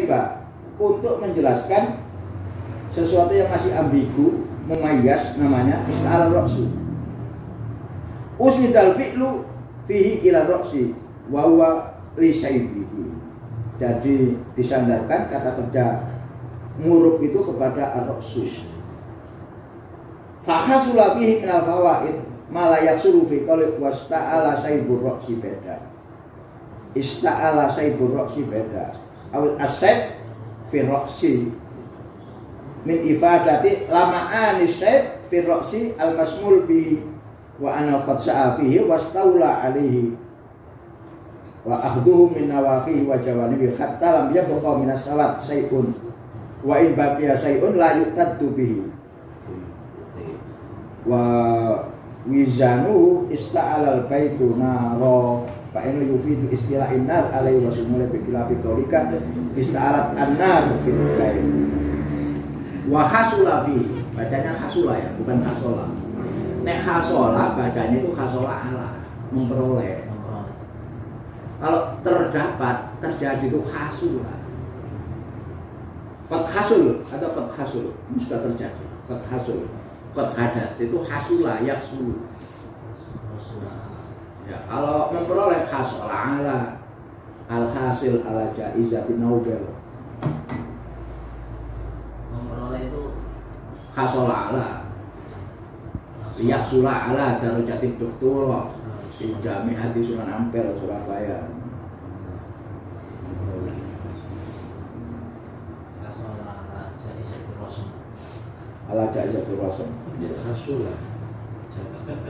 syaiba, untuk menjelaskan sesuatu yang masih ambigu, mumayyaz, namanya ista'ala ra'su. Usnidal fi'lu fihi ila ra'si wa huwa li syaibihi. Jadi disandarkan kata kerja nguruk itu kepada ar-ra'su. Fakhasula fihi minal fawaid ma la yaksuru fi qawli wasta'ala saibur ra'si beda. Ista'ala saibur ra'si beda. Awil asab fi ra'si min ifadati lama'ani saib fi ra'si al-masmul bihi wa ana qad sa'a fihi wastaula alaihi wa akhduhu min nawaqihi wa jawanibi hatta lam yabqa min as-salat sayun wa in baqiya sayun la yuqaddu bihi wa wizanu ista'ala al-baitu naro fa inu yufidu istila'in nar alaihi wa sallallahu bi tolika ista'alat an-nar fil bait wa hasula fi, bacanya hasula ya, bukan hasola. Nek hasola bacanya itu hasola ala, memperoleh. Kalau terdapat, terjadi itu hasula. Qad hasul atau qad hasul, ini sudah terjadi. Qad hasul, qad hadas itu hasula yaksulu. Ya, kalau memperoleh hasola ala, al hasil ala jaizatin naubel. Memperoleh itu hasola ala. Yaksula ala darajatid doktor di Jami'ati Sunan Ampel Surabaya. Ala jaizatul rasm. Hasula.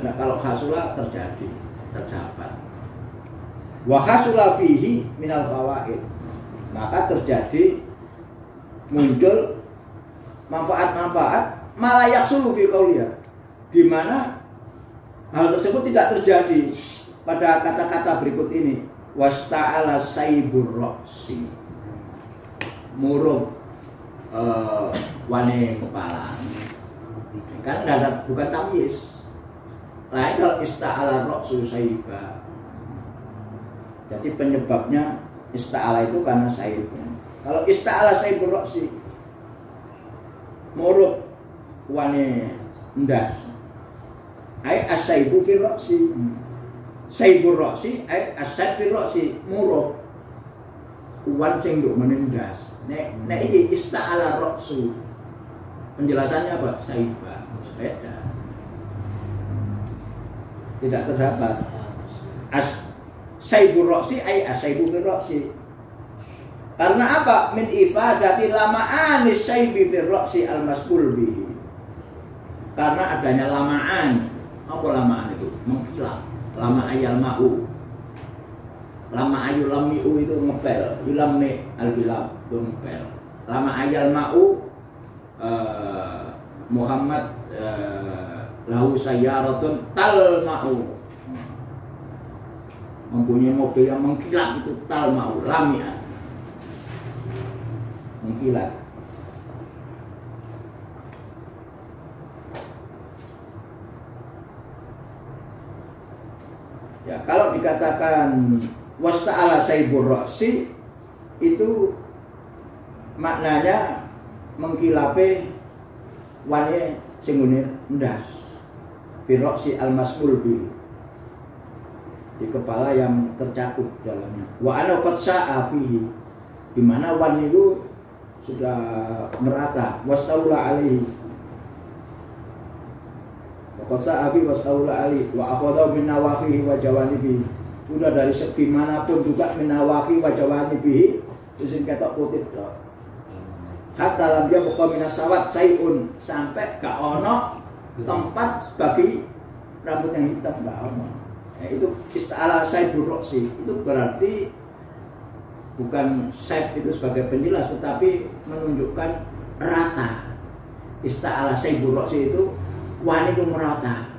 Nah, kalau hasula terjadi, terdapat. Wa hasula fihi minal fawaid. Maka terjadi muncul manfaat-manfaat malah yaksulu fi qauliyah. Di mana hal tersebut tidak terjadi pada kata-kata berikut ini. Wasta'ala saibur ra'si. Murub wane kepala. Kan ada bukan tamyiz. Lain kalau ista'ala ra'su saiba. Jadi penyebabnya ista'ala itu karena saibnya. Kalau ista'ala saibur ra'si, murub wane ndas. Ai asaibu fi ra'si. Saibur ra'si ai asad fi ra'si, murub uwan sing nduk menindas. Nek iki ista'ala ra'su. Penjelasannya apa? Saiba, beda. Tidak terdapat. Saibur ra'si ai asaibu fi ra'si. Karena apa? Min ifadati lama'ani saibi fi ra'si al-mas'ul bihi. Karena adanya lamaan. Apa lamaan itu? Mengkilap. Lama ayal ma'u. Lama ayul lami'u itu ngepel. Yulammi al-bilab itu ngepel. Lama ayal ma'u Muhammad lahu sayyaratun tal ma'u. Mempunyai mobil yang mengkilap itu tal ma'u. Lami'an. Mengkilat. Ya, kalau dikatakan wasta'ala saibur ra'si itu maknanya mengkilape wane sing ngene ndas fi ra'si al-mas'ul bi, di kepala yang tercakup dalamnya. Wa ana qad sa'a fihi, di mana wan itu sudah merata. Wastaula alaihi, qad sa'afi wastaula ali wa akhadha min nawahihi wa jawanibi. Udah dari segi manapun juga min nawahi wa jawanibi isin ketok kutip tok. Hatta lam dia buka minas sawat sayun, sampai gak ono tempat bagi rambut yang hitam, gak ono. Itu ista'ala saibur ra'si. Itu berarti bukan saib itu sebagai penjelas, tetapi menunjukkan rata. Ista'ala saibur ra'si itu wani itu merata,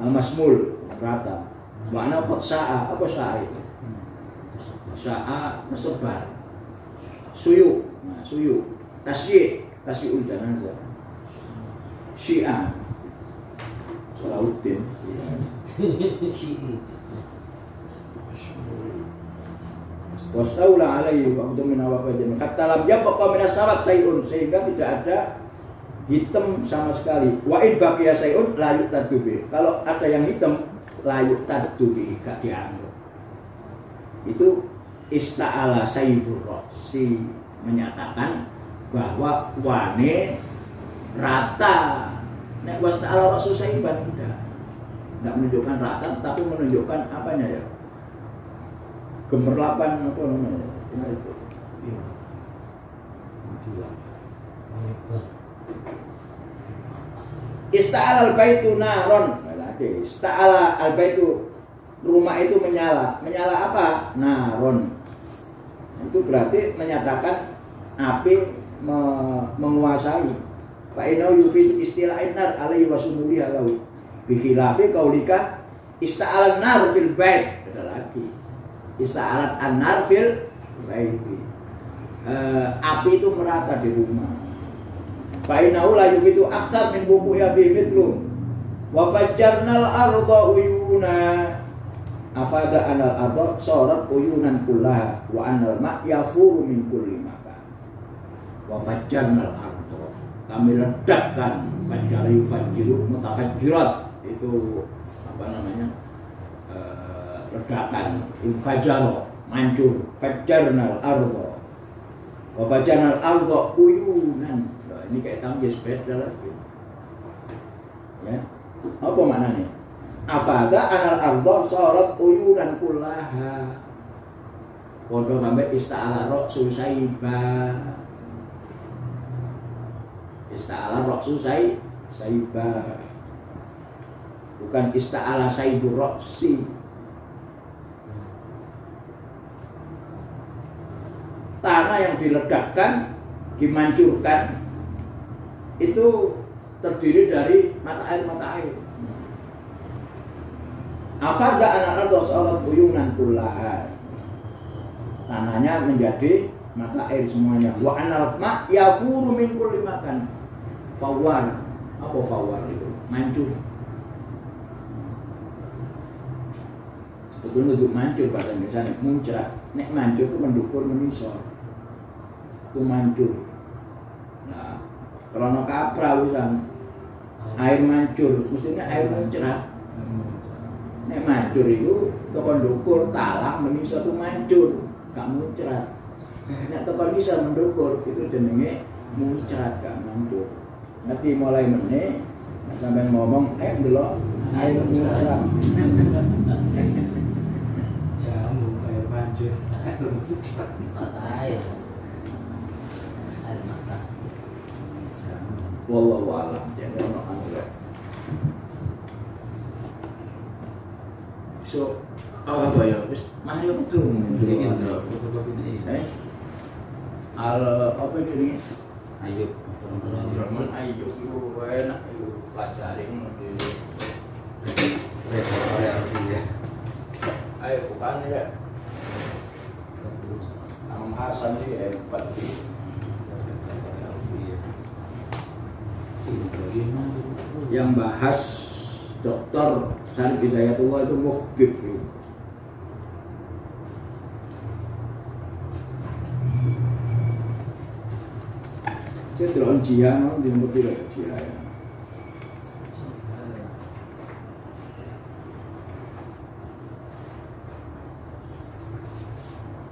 al-masmul rata. Makna qad sa'a, apa sa'a itu? Sa'a tersebar, suyu, nah, suyu, tasyi'ul janazah, syi'a, Salahuddin, wastaula alaihi wa antum min awaqidin hatta lam yabqa min as-sarat sayun, sehingga tidak ada hitam sama sekali. Wa in baqiya sayun la yu'tadu bi. Kalau ada yang hitam la yu'tadu bi, gak dianggap. Itu ista'ala sayyibur roksi, menyatakan bahwa wane rata. Nek wasta'ala roksi sayyiban tidak menunjukkan rata, tapi menunjukkan apanya ya? Gemerlapan apa namanya? Itu. Ista'ala al-baitu naron. Ista'ala al-baitu, rumah itu menyala. Menyala apa? Naron. Itu berarti menyatakan api menguasai. Fa inna yufid istila'in nar alaihi wa sumuli halawi. Bi khilafi qaulika ista'ala nar fil bait. Ada lagi. Ista'alat an-nar fil bait. Api itu merata di rumah. Fa innahu la yufidu aktsar min buku'i bi mithlu. Wa fajjarnal arda uyuna. Afada anal arda sarat uyunan kullaha wa anal ma' yafuru min kulli makan. Wa fajjarnal arda, kami ledakkan, fajjar yufajjiru mutafajjirat, itu apa namanya, ledakan, infajaro, mancur, fajjarnal arda, wa fajjarnal arda uyunan. Nah, ini kayak tamjiz beda lagi ya. Apa maknanya? Afada anal arda sarat uyunan kullaha. Podo sampai ista'ala roksu saiba. Ista'ala roksu saiba. Bukan ista'ala saibu roksi. Tanah yang diledakkan, dimancurkan, itu terdiri dari mata air. Afada anak arda salat uyunan kullaha. Tanahnya menjadi mata air semuanya. Wa anal ma yafuru min kulli makan. Fawar. Apa fawar itu? Mancur. Sebetulnya untuk mancur bahasa Indonesia muncrat. Nek mancur itu mendukur menisor. Itu mancur. Nah, karena kaprah usan air mancur, mestinya air muncrat. Nek mancur itu tokon dukur talang menisa tuh mancur, gak muncrat. Nek tokon bisa mendukur itu jenenge muncrat, gak mancur. Nanti mulai meneh sampai ngomong ndelok air muncrat. Jamu air mancur, air muncrat, mata air mata. Wallahu a'lam. Jadi ono anu rek. So, apa ya? Wis mari betul ini menurut fotokopi ini. apa ini? Ayub, Rahman Ayub itu enak itu pelajari di Korea Arabia. ayo bukan ya. Imam Hasan ini hebat sih. Yang bahas Dr. Syarif Hidayatullah itu muhbib itu. Saya terlalu jihan, dia tidak jihan.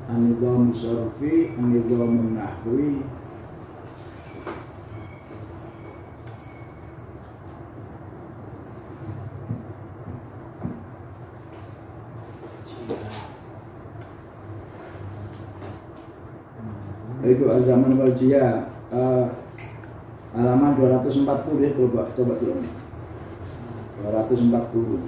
An-nidham syarfi, an-nidham nahwi. Itu Az-Zaman wal Jia, halaman 240 ya, coba dulu. 240.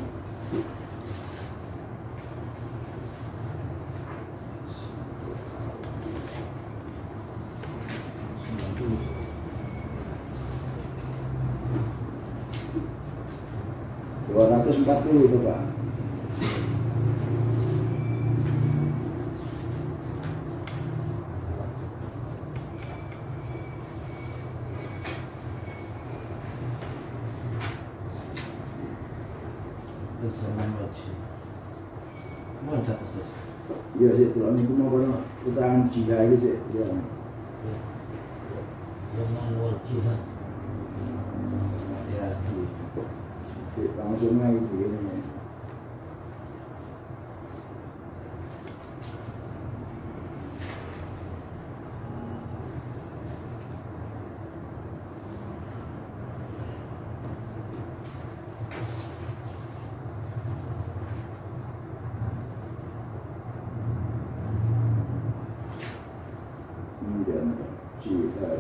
Coba. Az-Zaman wal Jia. Mau jatuh. Ya sih, kalau itu mau kono keterangan jihad itu sih, ya. Zaman wal jihad. Ya. Langsungnya itu ini.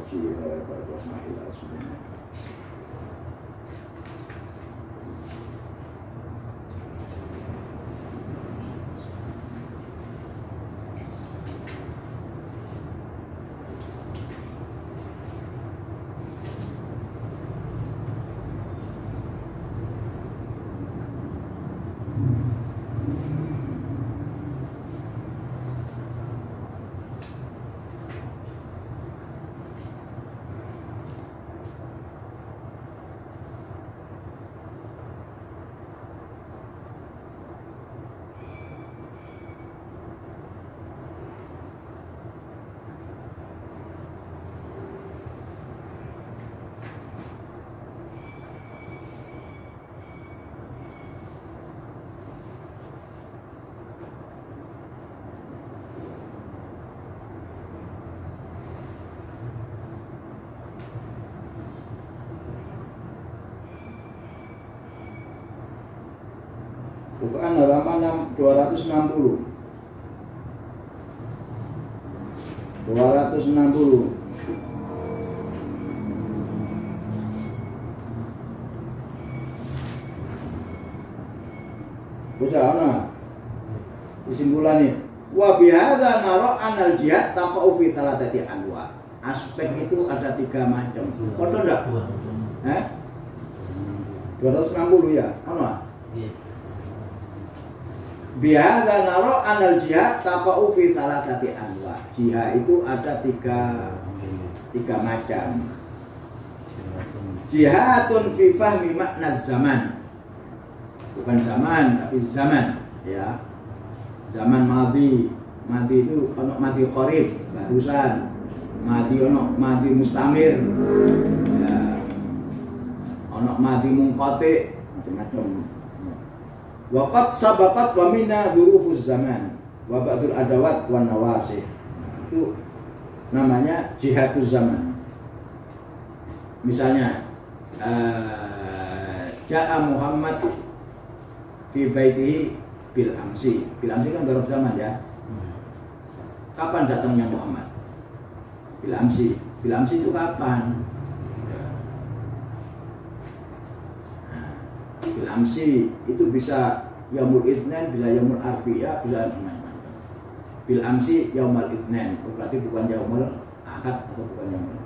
Jihad pada mahilah sebenarnya. Bukaan halaman 260. 260. Bisa ana kesimpulannya. Wa bihadza nara anal jihad taqa'u fi thalathati anwa. Aspek itu ada 3 macam. Betul enggak? 260 ya. Ana? Iya. Bihadza nara anal jihad taqa'u fi thalathati anwa. Jihad itu ada 3 macam. Jihadun fi fahmi makna zaman. Bukan zaman tapi zaman, ya. Zaman madhi itu ono madhi qarib, barusan. Madhi ono madhi mustamir. Ya. Ono madhi munqati, macam-macam. Waqad sabaqat wa minna dzurufuz zaman wa ba'dul adawat wan nawasih. Itu namanya jihaduz zaman. Misalnya Ja'a Muhammad fi baitihi bil amsi. Bil amsi kan dzarf zaman ya. Kapan datangnya Muhammad? Bil amsi. Bil amsi itu kapan? Bil amsi itu bisa yaumul itsnain, bisa yaumul arbiyah, bisa macam-macam. Bil amsi yaumul itsnain, berarti bukan yaumul ahad atau bukan yaumul.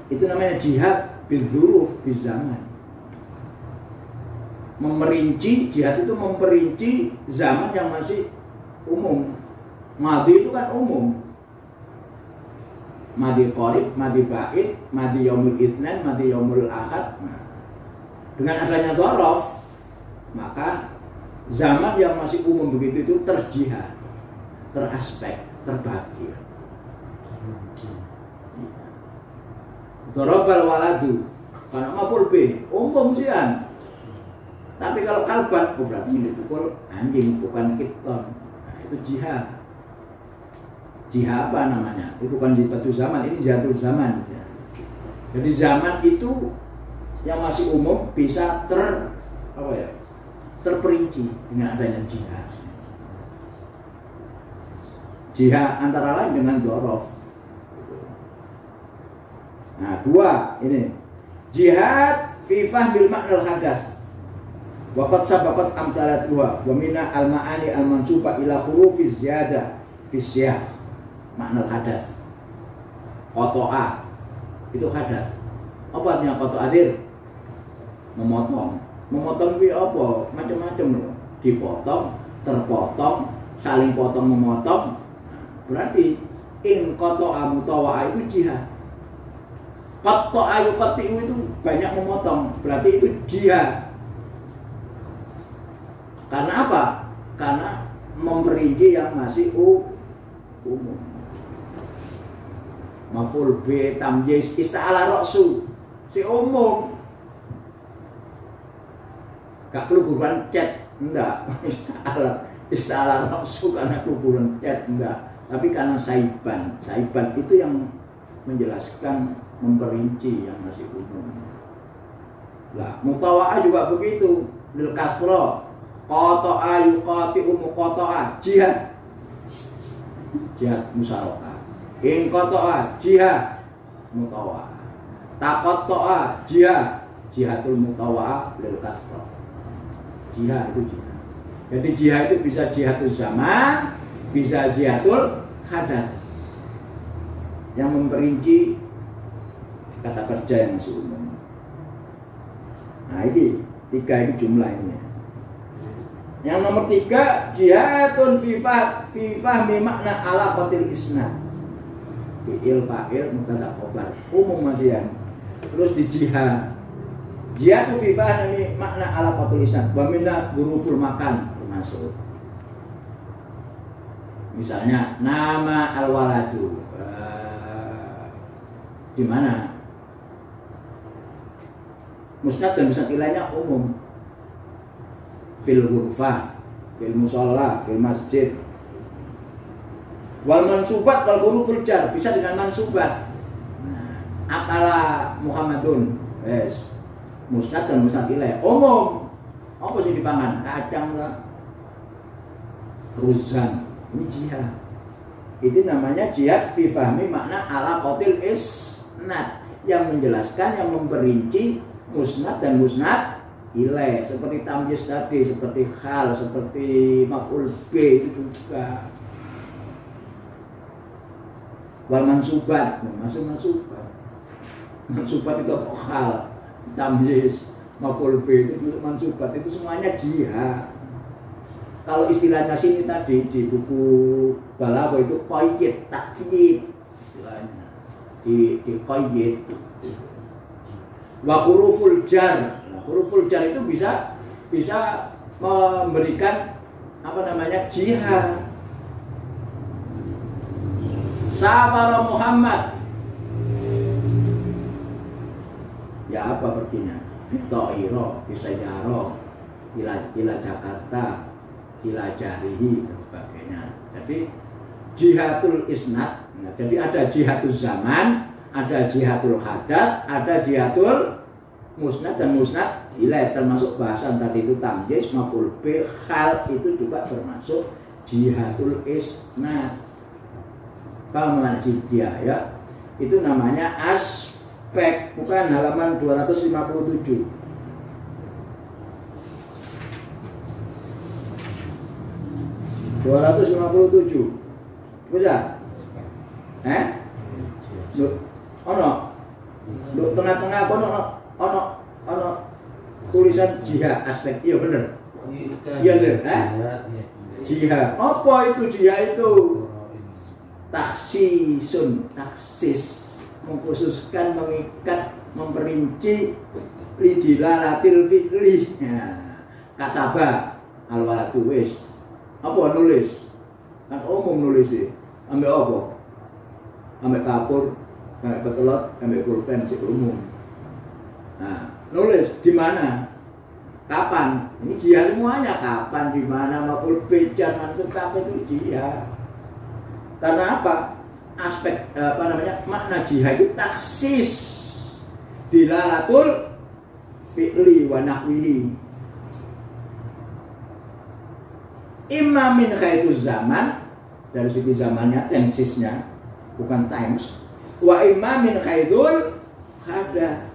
Itu namanya jihad bil dzuruf, bil zaman. Memerinci, jihad itu memperinci zaman yang masih umum. Madhi itu kan umum. Madhi qarib, madhi ba'id, madhi yaumul itsnain, madhi yaumul ahad. Nah, dengan adanya dzaraf, maka zaman yang masih umum begitu itu terjihad, teraspek, terbagi. Darabal waladu, karena maf'ul bih, umum sian. Tapi kalau kalban, berarti ini dipukul anjing, bukan kiton. Nah, itu jihad. Jihad apa namanya? Itu bukan jihadul zaman, ini jihadul zaman. Jadi zaman itu yang masih umum bisa terperinci dengan adanya jihad. Jihad antara lain dengan dzaraf. Nah, 2 ini jihad fi fahmil ma'nal hadath. Waqad sabaqat amsalatuha wa mina al-ma'ani al-mansuba ila hurufiz ziyadah fi siyah ma'nal hadath. Qata'a itu hadath. Apa artinya qata'a dir? Memotong. Memotong itu apa? Macam-macam loh. Dipotong, terpotong, saling potong memotong. Berarti in qata'a mutawaa itu jihad. Qata'a yuqati'u itu banyak memotong. Berarti itu jihad. Karena apa? Karena memperinci yang masih umum. Maf'ul bi tamyiz ista'ala ra'su si umum. Gak perlu guruan cat, enggak. Ista'ala ra'su karena guruan cat, enggak. Tapi karena saiban itu yang menjelaskan, memperinci yang masih umum. Lah, mutawa'ah juga begitu. Lil kasra, qata'a yuqati'u muqata'ah, jihad musyarakah. In qata'a jihad mutawa'ah. Taqatta'a jihadul mutawa'ah lil kasra. Jihad itu jihad. Jadi jihad itu bisa jihadul zaman, bisa jihadul hadas. Yang memperinci kata kerja yang masih umum. Nah ini 3 ini jumlahnya. Yang nomor 3 jihadun fi fahmi makna alaqatil isnad. Fi'il fa'il mubtada khobar umum masih ya. Terus di jihad itu fi fahmi makna alaqatil isnad wa minna huruful makan termasuk. Misalnya nama al-waladu di mana? Musnad dan musnad ilainya umum. Fil ghurfah, fil musalla, fil masjid. Wal mansubat wal huruful jar bisa dengan mansubat. Nah, akala Muhammadun, yes. Musnad dan musnad ilaih umum. Apa sih dipangan? Kacang lah. Ruzan. Ini jihad. Itu namanya jihad fi fahmi makna alaqatil isnad, yang menjelaskan, yang memperinci musnad dan musnad ilaih, seperti tamyiz tadi, seperti hal, seperti maf'ul bi itu juga. Wal mansubat, masuk mansubat. Mansubat itu hal, tamyiz, maf'ul bi itu mansubat, itu semuanya jihad. Kalau istilahnya sini tadi di buku Balaghah itu qayyid, takyid istilahnya. Di qayyid. Wa huruful jar. Nah, huruful jar itu bisa memberikan apa namanya? Jihad. Safara Muhammad. Ya apa perginya? Bitoiro, Bisayaro, ila Jakarta, ila Jarihi dan sebagainya. Jadi jihadul isnad. Nah, jadi ada jihadul zaman, ada jihadul hadas, ada jihadul musnad dan musnad ilaih, termasuk bahasan tadi itu tamyiz, maf'ul bi, hal itu juga termasuk jihadul isnad. Paham mana dia ya? Itu namanya aspek, bukan halaman 257. Bisa? Ono tengah-tengah ono tulisan jihad aspek. Iya bener. Iya bener. Jihad. Apa itu jihad itu? Taksis, mengkhususkan, mengikat, memperinci lidilalatil fi'li. Kataba al-waladu wis. Apa nulis? Kan umum nulis sih. Ambil apa? Ambil kapur, ambil betelot, ambil pulpen sih umum. Nah, nulis di mana? Kapan? Ini jihad semuanya. Kapan, di mana, maupun bejan, maksud apa itu jihad. Karena apa? Aspek makna jihad itu taksis dilalatul fi'li wa nahwihi. Imma min khaituz zaman, dari segi zamannya, tensisnya, bukan times. Wa imma min khaitul hadas.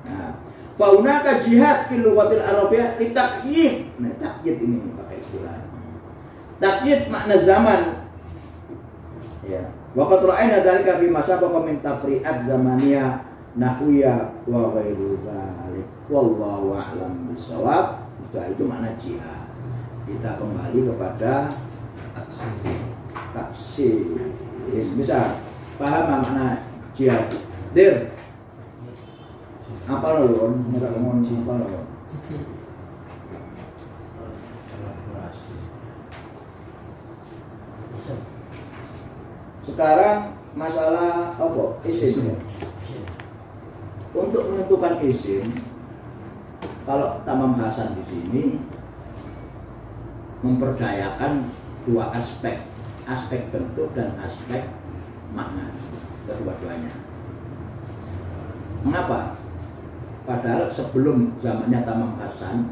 Nah, faunaka jihad fil lughatil arabiyyah litakyid. Nah, takyid ini pakai istilah. Takyid makna zaman. Ya. Waqad ra'ayna dzalika fi masabaqa min tafri'at zamaniyah nahwiyah wa ghairu dzalik. Wallahu a'lam bissawab. Itu makna jihad. Kita kembali kepada taksir. Bisa paham makna jihad? Dir. Apa lo? Mereka ngomong apa lo? Sekarang masalah apa? Isim. Untuk menentukan isim, kalau Tamam Hasan di sini memperdayakan dua aspek bentuk dan aspek makna, kedua-duanya. Mengapa? Padahal sebelum zamannya Tamam Hasan,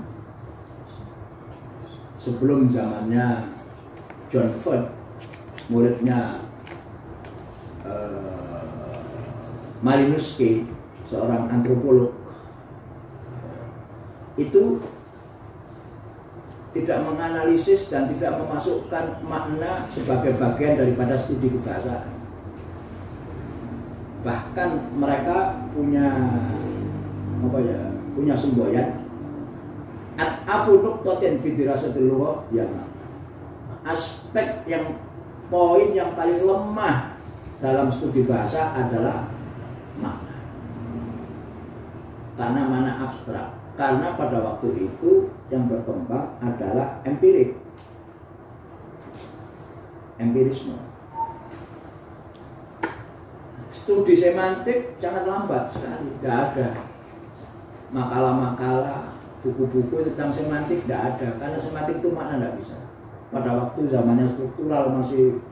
sebelum zamannya John Ford, muridnya Malinowski, seorang antropolog, itu tidak menganalisis dan tidak memasukkan makna sebagai bagian daripada studi kebahasaan. Bahkan mereka punya semboyan at-afu nuqtatin fi dirasatil lugha, ya, aspek yang poin yang paling lemah dalam studi bahasa adalah makna. Karena mana abstrak. Karena pada waktu itu yang berkembang adalah empirisme. Studi semantik sangat lambat sekali, tidak ada makalah-makalah, buku-buku tentang semantik, tidak ada. Karena semantik itu makna tidak bisa. Pada waktu zamannya struktural masih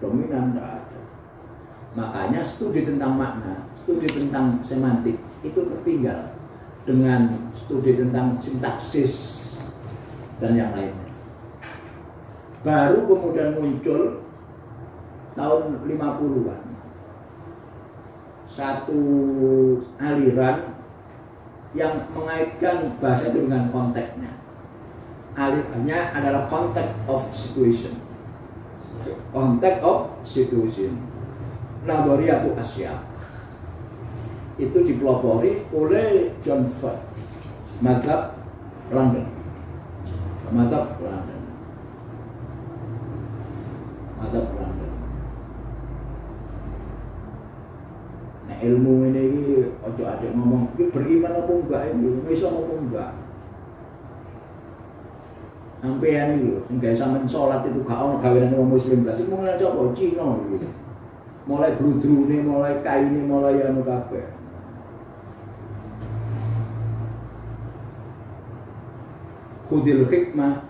dominan, tidak ada. Makanya studi tentang makna, studi tentang semantik itu tertinggal dengan studi tentang sintaksis dan yang lainnya. Baru kemudian muncul tahun 50-an satu aliran yang mengaitkan bahasa itu dengan konteksnya. Alirannya adalah context of situation. Context of situation. Nadhariyatul Asyak. Itu dipelopori oleh John Ford, Madhab London. Nah, ilmu ini ojo ada ngomong ini beriman apa enggak, ini bisa apa enggak. Sampeyan iki lho, sing gawe sampean salat itu gak ono gaweane wong muslim, berarti mung lan sapa Cina iki. Mulai bludrune, mulai kaine, mulai anu kabeh. Khudil hikmah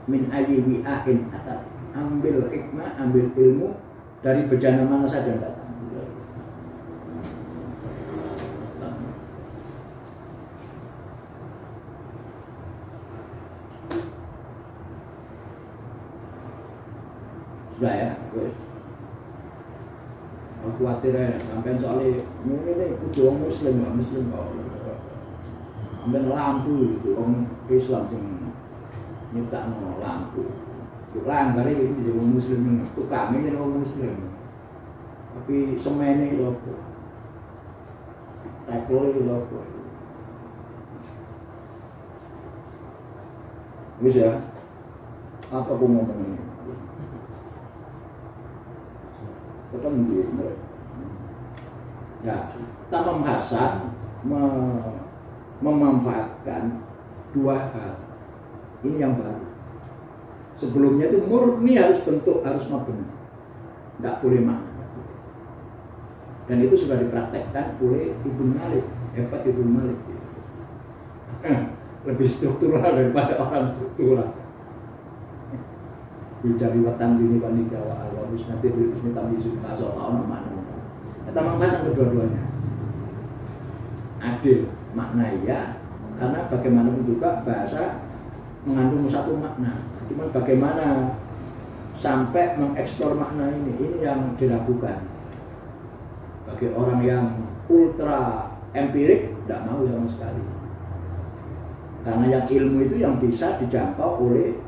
min ayyi wi'ain atat. Ambil hikmah, ambil ilmu dari bejana mana saja datang. Sudah ya, wes. Aku khawatir ya, sampai soalnya ini kudu orang muslim kok. Ambil lampu gitu, orang Islam yang nyiptakno lampu. Langgar ini jadi orang muslim, tukang ini orang muslim. Tapi semene itu apa? Teklo itu apa? Bisa? Apa aku ngomong ini? Ketemu gitu. Nah, Tamam Hasan memanfaatkan dua hal. Ini yang baru. Sebelumnya itu murni harus bentuk, harus mabna. Tidak boleh makna. Dan itu sudah dipraktekkan oleh Ibnu Malik. Hebat Ibnu Malik. Lebih struktural daripada orang struktural. Bicara watan dini wanita wa al-wabus nanti berismi tamyizu kasolah makna. Tamam Hasan kedua-duanya adil, makna ya, karena bagaimanapun juga bahasa mengandung satu makna. Cuma bagaimana sampai mengeksplor makna ini yang diragukan. Bagi orang yang ultra empirik tidak mau sama sekali. Karena yang ilmu itu yang bisa dijangkau oleh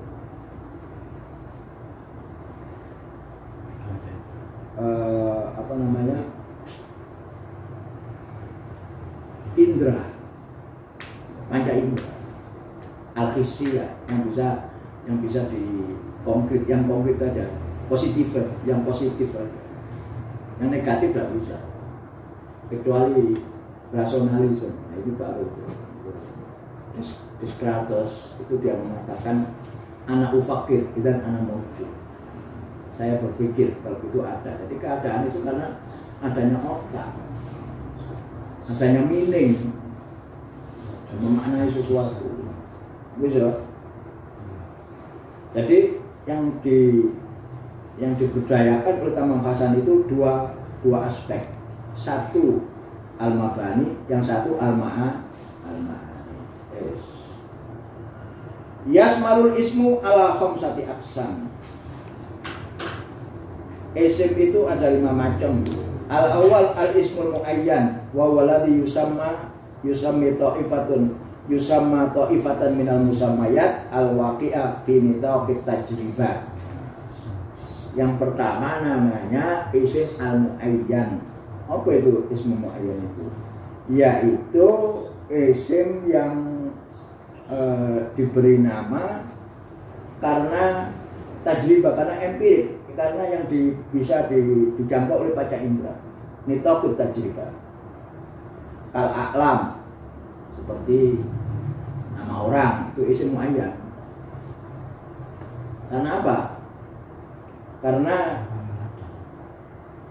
indra, panca indra, al-hissiyah yang bisa di konkret, yang konkret aja, positif, yang positif aja, yang negatif tidak bisa, kecuali rasionalisme. Nah, itu baru Descartes itu dia mengatakan anak ufakir dan anak mawjud. saya berpikir kalau itu ada. Jadi keadaan itu karena adanya otak, adanya meaning, memaknai sesuatu. Bisa. Jadi yang dibudayakan oleh Tamam Hasan itu dua aspek. Satu al-mabani, yang satu al-ma'ani. Yes. Yasmalul ismu ala khamsati aqsam. Isim itu ada 5 macam. Al-awwal al-ismul muayyan wa walladhi yusammi ta'ifatan minal musammayat al-waqi'ah fi nitaqit tajribah. Yang pertama namanya isim al-muayyan. Apa itu isim muayyan itu? Yaitu isim yang diberi nama karena tajribah, karena empirik, karena yang bisa dijangkau oleh panca indera. Nitaqut tajribah. Kal a'lam, seperti nama orang, itu isim muayyan. Karena apa? Karena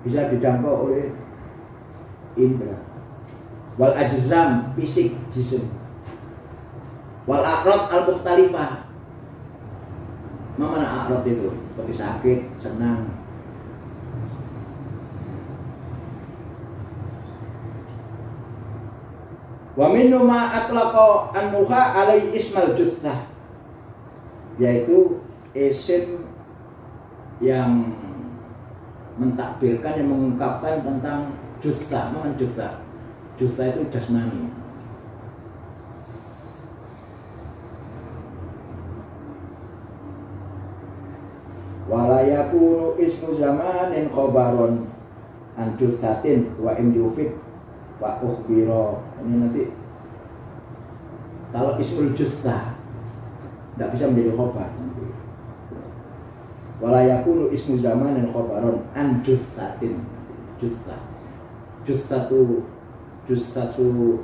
bisa dijangkau oleh indera. Wal ajzam, fisik, jisim. Wal a'rad al-mukhtalifah. Mana a'rad itu? Seperti sakit, senang. Wa minnu ma atlaqa an-nuha alai ismal juthah, yaitu isim yang mentakbirkan, yang mengungkapkan tentang juthah. Mana juthah? Juthah itu jasmani. Wala yakunu ismu zamanin khobaron an juthatin wa in yufid wa ukhbiro. Ini nanti kalau ismul juthah tidak bisa menjadi khobar. Wala yakunu ismu zamanin khobaron an juthatin. Juthatu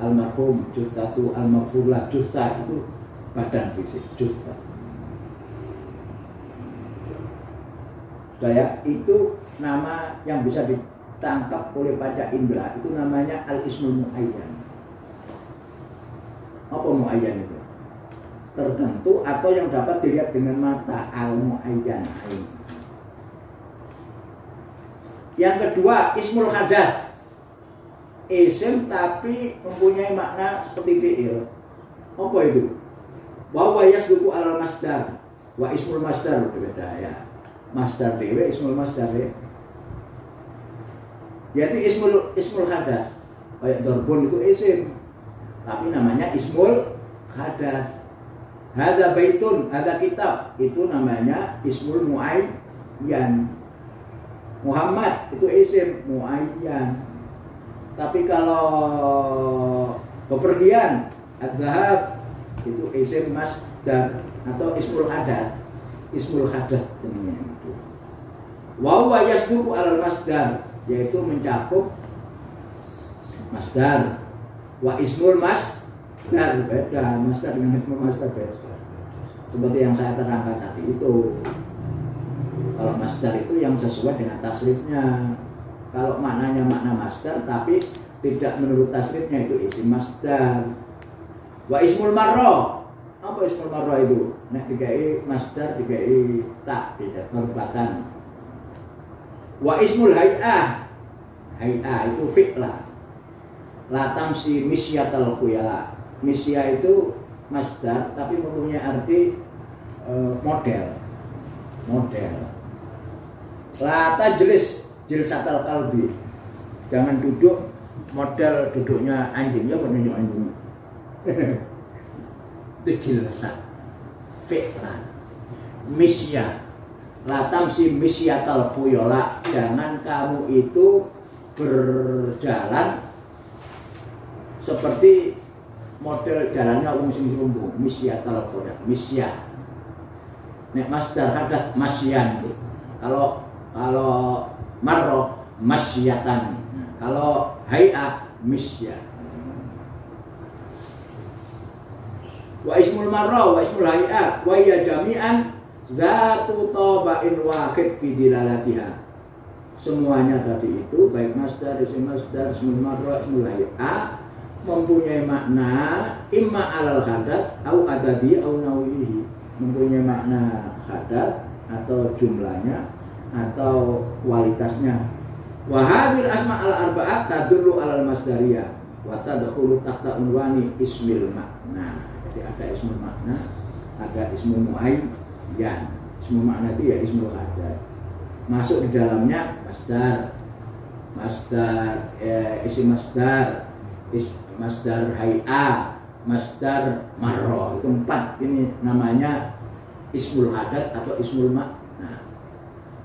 almarhum, juthatu almarfulah. Juthah itu badan fisik, juthah. Daya itu nama yang bisa ditangkap oleh panca indera, itu namanya al-ismul muayyan. Apa muayyan itu? Tertentu atau yang dapat dilihat dengan mata, al-muayyan. Yang kedua, ismul hadath. Isim tapi mempunyai makna seperti fi'il. Apa itu? Wa huwa yasduqu alal masdar. Wa ismul masdar berbeda ya. Masdar dewe, ismul masdar ya. Yaitu ismul hadath. Kayak darbun itu isim, tapi namanya ismul hadath. Hadza baitun, hadza kitab, itu namanya ismul muayyan. Muhammad itu isim muayyan. Tapi kalau bepergian, adzhab itu isim masdar atau ismul hadath. Ismul hadath namanya itu. Wa huwa yasduqu alal masdar, yaitu mencakup masdar. Wa ismul masdar beda, masdar dengan ismul masdar beda. Seperti yang saya terangkan tadi itu. Kalau masdar itu yang sesuai dengan tasrifnya. Kalau maknanya makna masdar tapi tidak menurut tasrifnya, itu isim masdar. Wa ismul marra. Apa ismul marra itu? Nek dikai masdar dikai tak, tidak perbuatan. Wa ismul hay'ah. Hay'ah itu fi'lah. La tamsi misyatal khuyala. Misya itu masdar tapi mempunyai arti model. La tajlis jilsatal qalbi. Jangan duduk model duduknya anjing, ya benar anjing. Itu jilsat. Fi'lan. Misya. La tamsi misyatal khuyala. Jangan kamu itu berjalan seperti model jalannya wong sing lumpuh. Misyatal khuyala. Misya. Nek masdar hadath masyan. Kalau marro masyatan. Kalau hay'ah misya. Wa ismul marra wa ismul hay'ah wa ya jami'an zatu tabain wahid fi dilalatiha. Semuanya tadi itu baik masdar, isim masdar, ismul marra, ismul hay'a mempunyai makna imma alal hadath au adadi au nawihi, mempunyai makna hadath atau jumlahnya atau kualitasnya. Wa hadhil asma al arba'at tadullu alal masdariyah wa tadkhulu tahta unwani ismil makna. Jadi ada ismul makna, ada ismul muayyan. Ismul makna itu ya ismul hadath. Masuk di dalamnya masdar, isim masdar, masdar hay'a, masdar marro, itu 4. Ini namanya ismul hadat atau ismul makna.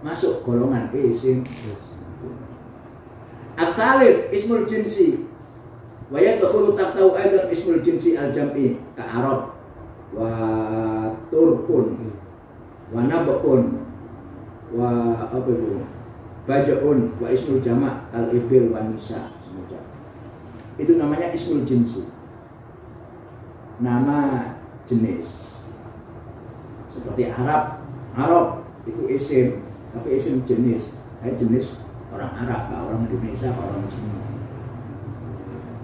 Masuk golongan isim. Al-thalith ismul jinsi. Wa yadkhulu tahtahu aidan ismul jinsi al-jam'i ka arab wa turkun wa nabqun wa apa itu bajaun wa ismul jama' al ibil wa nisa, semacam itu namanya ismul jinsi, nama jenis. Seperti Arab itu isim tapi isim jenis, jenis orang Arab, orang Indonesia, orang Cina.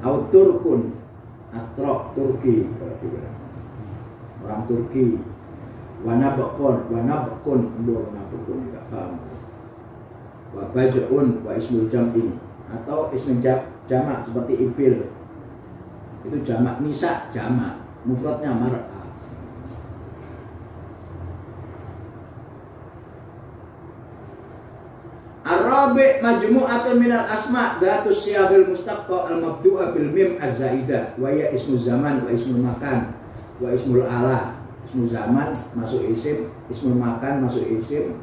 Au turkun atrok Turki, orang Turki. Wanabakun enggak paham. Wa bajaun wa ismul jam'i atau ismul jamak seperti ibil itu jamak, nisa jamak, mufradnya mar'ah. Ar-rabi' majmu'atun minal asma' dhatus siyaghil mustaqqa al-mabdu'a bil mim az-zaidah wa ya ismul zaman wa ismul makan wa ismul ala. Ismul zaman masuk isim, ismul makan masuk isim,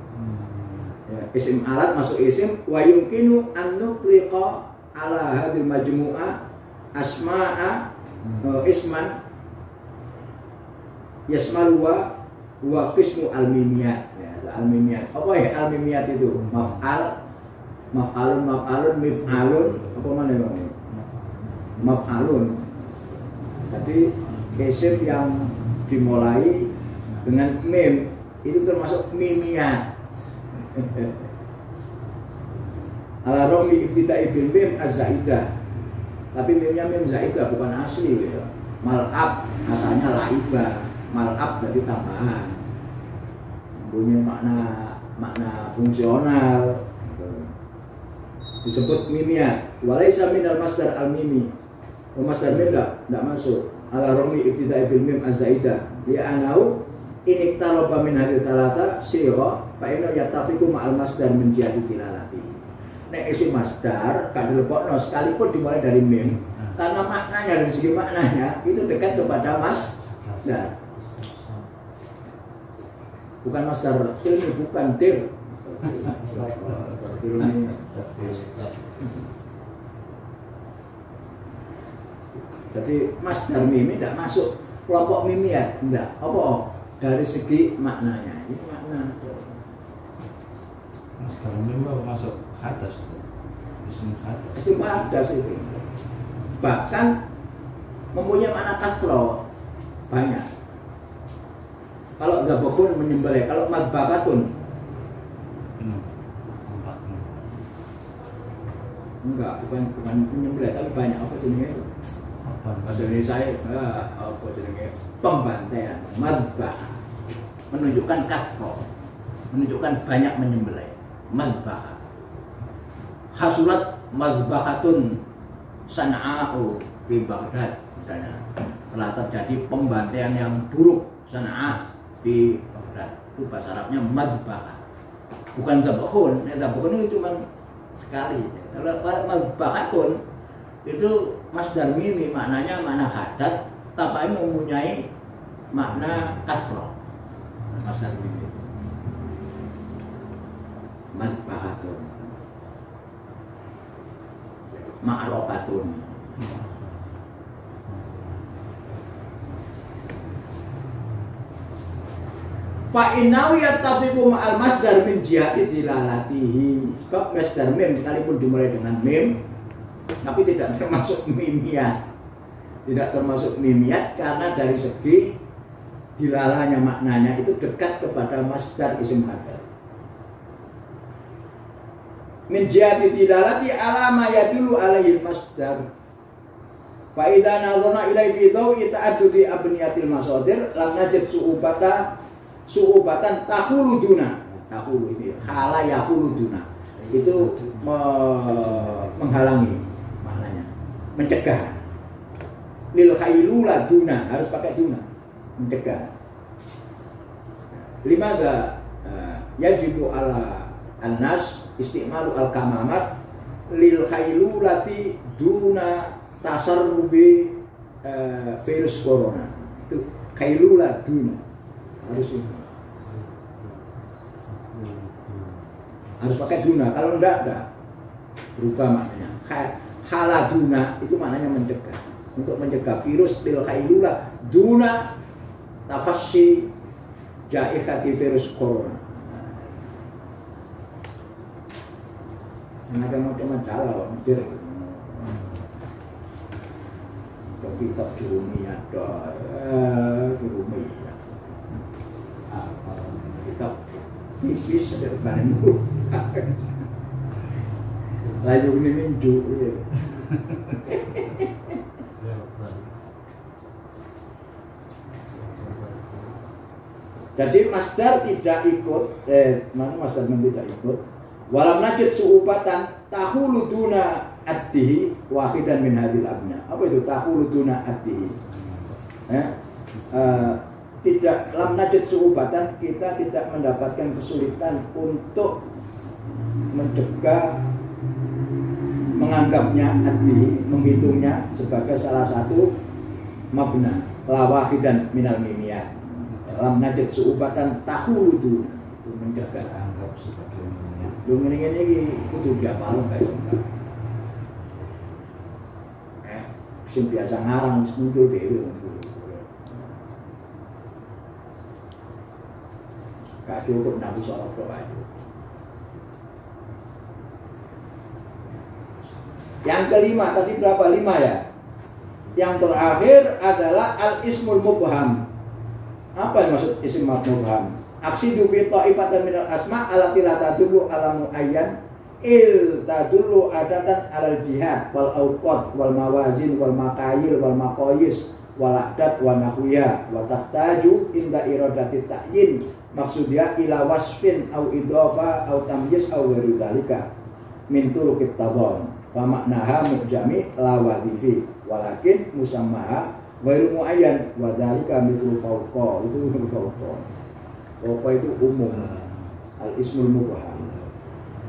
isim alat masuk isim. Wa yumkinu an nutliqa ala hadhil majmu'ah asma'a isman yasmal wa qismu al-mimiyat. Al-mimiyat. Apa ya al-mimiyat itu? Maf'alun, mif'alun, apa mana Bang? Maf'alun. Jadi isim yang dimulai dengan mim itu termasuk mimiyat. Ala romi ibtida'i bil mim az-zaidah. Tapi mimnya mim zaidah bukan asli ya. Mal'ab asalnya laibah. Mal'ab berarti tambahan. Punya makna fungsional. Disebut mimiyat. Walaisa minal masdar al-mimi. Masdar mim enggak masuk. Ala romi ibtida'i bil mim az-zaidah li'anahu in iktaraba min hadhihi thalatha sira fa inna yattafiqu ma'al masdar min jihati tilalati. Nek isim masdar kan dilebokno sekalipun dimulai dari mim karena maknanya dari segi maknanya itu dekat kepada masdar. Bukan masdar ilmi, bukan dir. Jadi masdar mimi tidak masuk kelompok mimiyat, enggak. Apa? Dari segi maknanya. Ini makna. Masdar mimi masuk hadas. Isim hadas. Itu hadas itu. Bahkan mempunyai makna kasro banyak. Kalau dzabhun menyembelih, kalau madbakatun enggak, bukan menyembelih tapi banyak apa jenisnya itu. Bahasa Indonesia apa jenenge pembantaian, madbah menunjukkan kasro, menunjukkan banyak menyembelih. Madbah hasulat madbahatun sana'u di Baghdad misalnya, telah terjadi pembantaian yang buruk Sana'a di Baghdad. Itu bahasa Arabnya madbah, bukan dzabhun. Dzabhun itu cuma sekali. Kalau madbahatun itu masdar mimi, maknanya makna hadas, tapi mempunyai makna kasroh. Masdar mimi madbahatun ma'rokatun. Fa innahu yattafiqu ma'al masdar min jihati dilalatihi. Sebab masdar mim sekalipun dimulai dengan mim tapi tidak termasuk mimiyat. Tidak termasuk mimiyat karena dari segi dilalanya maknanya itu dekat kepada masdar isim hadar. Min jihati dilalati ala ma yadullu alaihi masdar. Fa idza nadharna ilaihi fi dawi ta'addudi abniyatil masadir lam najid su'ubatan tahulu duna. Tahulu ini khala yahulu duna. Itu menghalangi maknanya, mencegah. Lil khailula duna, harus pakai duna, mencegah. Limadha yajibu ala annas istimalu al-kamamat lil khailulati duna tasarrubi virus corona. Itu khailula duna, harus pakai duna. Kalau enggak berubah maknanya. Khaladuna itu maknanya mencegah, untuk mencegah virus lil khailula duna tafasyi jaihati virus corona. Ada macam-macam mikir. Kitab Jurumi ada, Jurumi kitab tipis ada banyak. Lalu ini minju. Jadi masdar tidak ikut, mana masdar tidak ikut. Walam najid su'ubatan tahulu duna addihi wahidan min hadil abna. Apa itu tahulu duna addihi? Tidak, lam najid su'ubatan, kita tidak mendapatkan kesulitan untuk mencegah, menganggapnya addihi, menghitungnya sebagai salah satu mabna la wahidan minal mimiyah. Lam najid su'ubatan tahulu duna, itu mencegah, anggap sebagai mimiyah. Lu ngene-ngene iki kudu diapal kae sangka. Sing biasa ngarang wis muncul dhewe. Gak cukup nabi soal aja. Yang kelima, tadi berapa? 5 ya? Yang terakhir adalah al-ismul mubham. Apa yang maksud isim mubham? Aksi dubi ta'ifatan minal asma alati la tadullu ala muayyan il tadullu adatan alal jihad wal awqat wal mawazin wal makayil wal maqayis wal adat wa nahwiya wa tahtaju inda iradati ta'yin maksudnya ila wasfin au idofa au tamyiz au ghairu dzalika min turuqit tadon wa maknaha mujami la wadhifi walakin musammaha ghairu muayyan wa dzalika mithlu fawqa. Itu mithlu fawqa. Fawqa itu umum, al-ismul mubham.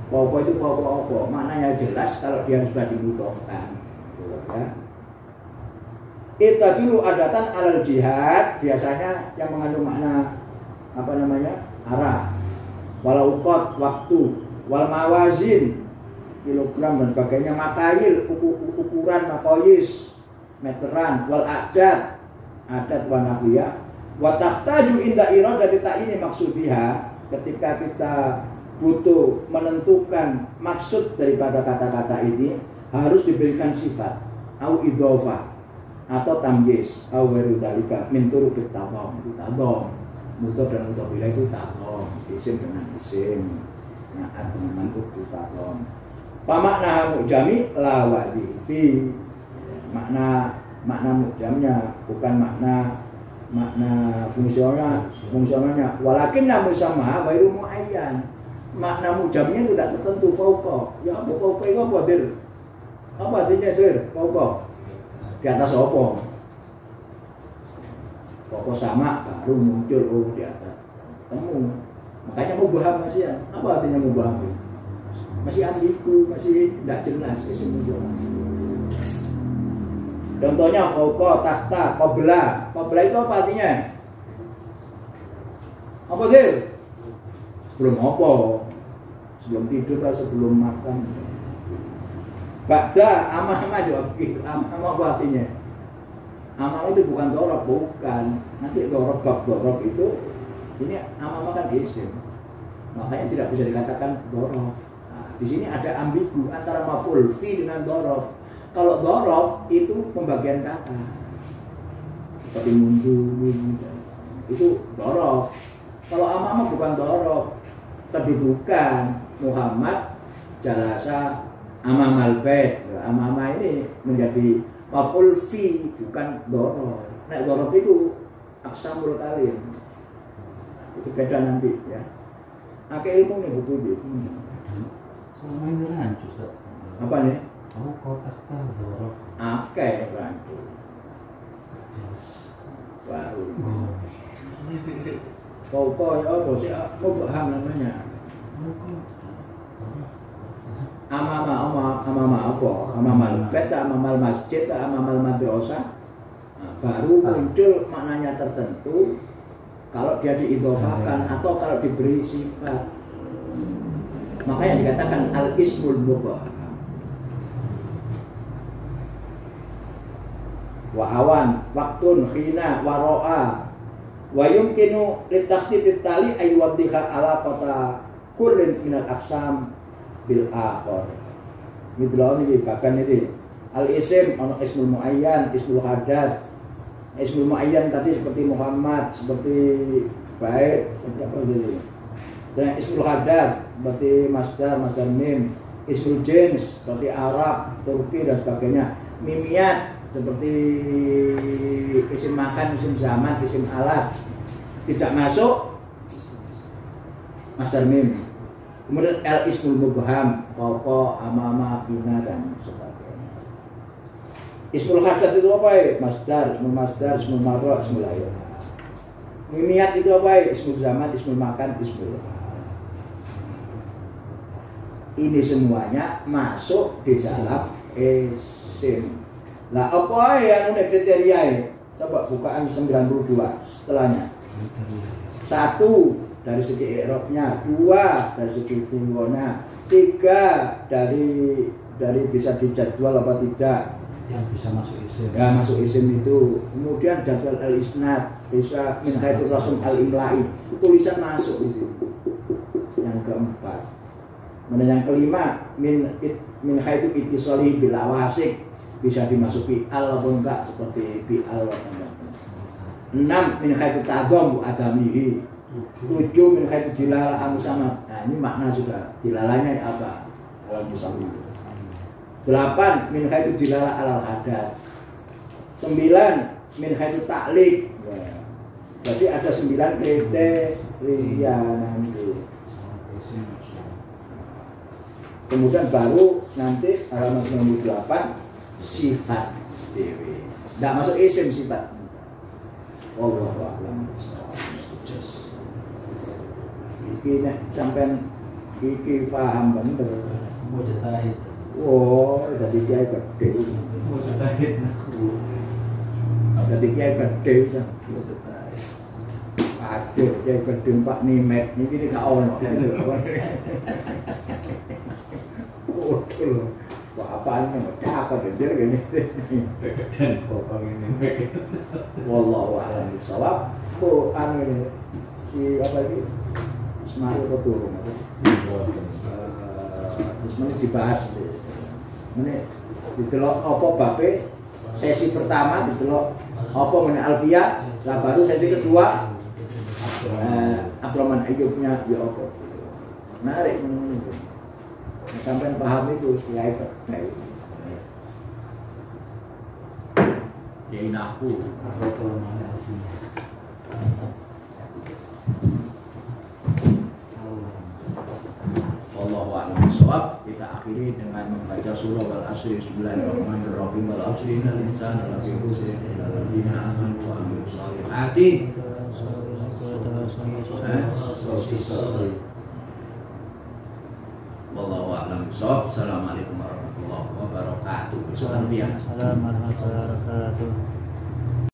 Fawqa itu fawqa apa? Maknanya jelas kalau dia sudah dimudhofkan. Ya. Itu dulu adatan alal jihad, biasanya yang mengandung makna apa namanya? Arah. Walau qad waktu, wal mawazin kilogram dan sebagainya, makayil ukuran, makoyis meteran, wal adat wa nahwiyah. Wa tahtaju inda iradati ta'ini maksudnya, ketika kita butuh menentukan maksud daripada kata-kata ini harus diberikan sifat au idhofah atau tamyiz au ghairu dzalika min turuqit tadham. Itu tadham, mudhof dan mudhof ilaih itu tadham, isim dengan isim, na'at dengan man'ut itu tadham. Fa makna mujami la wadhifi, makna mujamnya bukan makna fungsionalnya. Walakin musamma ghairu muayyan, makna mujamnya tidak tertentu. Fauqa, ya apa fauqa itu apa dir? Apa artinya dir? Fauqa di atas apa? Fauqa sama baru muncul di atas. Kamu makanya mubham masih ya. Apa artinya mubham? Masih ambigu, masih tidak jelas isim mubham. Contohnya fauqa, tahta, qabla. Qabla itu apa artinya? Apa sih? Sebelum apa? Sebelum tidur atau sebelum makan? Ba'da, amama juga begitu. Amama apa artinya? Amama itu bukan dorob, bukan. Nanti dorob, bab dorob itu, ini amama kan isim. Makanya tidak bisa dikatakan dorob. Nah, di sini ada ambigu antara maf'ul fi dengan dorob. Kalau dhorof itu pembagian kata seperti mundur, itu dhorof. Kalau amama bukan dhorof, kedudukan Muhammad jalasa amamal bait. Amama ini menjadi maf'ul fi, bukan dhorof. Nek dhorof itu aksamul kalim. Itu beda nanti ya. Pakai ilmu nih buku ini. Selama ini rancu, Ustaz. Apa nih? Kamu kotak dhorof. Akeh rancu. Jelas. Baru. Kau ya apa sih? Mau paham namanya? Amama apa? Amamal bait, amamal masjid, amamal madrasah. Nah, baru muncul maknanya tertentu kalau dia diidhofahkan atau kalau diberi sifat. Makanya dikatakan al-ismul mubham. Wa awan, waktun, khina, waro'a, wa yumkinu litakhtiti tali ay wadhiha ala kota kullin minal aksam bil akhor. Midlaun ini bahkan ini al-isim, ono ismul muayyan, ismul hadath. Ismul muayyan tadi seperti Muhammad, seperti Bait, seperti apa tadi. Dan ismul hadath seperti masdar, masdar mim. Ismul jins seperti Arab, Turki dan sebagainya. Mimiyat seperti isim makan, isim zaman, isim alat tidak masuk masdar mim. Kemudian al ismul mubham, fawqa, amama, kina dan sebagainya. Ismul hadath itu apa ya? Masdar, ismul marra, ismul ayat. Mimiyat itu apa ya? Ismul zaman, ismul makan, ismul alat. Ini semuanya masuk di dalam isim. Lah apa yang udah kriteria ya? Coba bukaan 92 setelahnya. 1 dari segi i'rabnya, 2 dari segi fi'ilnya, 3 dari bisa dijadwal apa tidak. Yang bisa masuk isim. Ya masuk isim itu. Kemudian jadwal al-isnad, bisa min haitsu rasum al-imla'i. Tulisan masuk di situ. Yang keempat. Kemudian yang kelima min haitsu ittisalihi bil awasik. Bisa dimasuki al atau enggak seperti bi al atau enggak. 6 min haitsu tadam adamihi. 7 min haitsu dilala al-musamad. Nah, ini makna sudah. Dilalanya apa? Al-musamad. 8 min haitsu dilala al-hadath. 9 min haitsu ta'liq. Ya. Jadi ada 9 kriteria nanti. Kemudian baru nanti halaman 98 sifat dewi. Tidak masuk isim sifat. Wallahu a'lam. Iki nek sampean iki paham bener. Mau jahit. Oh, dadi kiai gede. Mau jahit aku. Dadi kiai gede kan. Aduh, kiai gede Pak Nimet niki gak ono. Oh, wah apaan nih? Apa gede gini? Dan bapak ini. Wallahu a'lam bishawab. Oh, anu ini si apa lagi? Ismail apa turun apa? Terus ini dibahas. Ini didelok apa bape? Sesi pertama didelok apa mengenai Alfia. Lah baru sesi kedua Abdurrahman Ayyubnya ya apa? Menarik menurut. Sampai paham itu kiai baik. Kiai nahu Apa kelemahan Alfinya? Wallahu a'lam bishawab. Kita akhiri dengan membaca surah Wal Asri. Bismillahirrahmanirrahim. Wal asri innal insana lafi khusr illa alladziina aamanu wa 'amilus shalihati. Wallahu a'lam bishawab. Assalamualaikum warahmatullahi wabarakatuh. Assalamualaikum warahmatullahi wabarakatuh.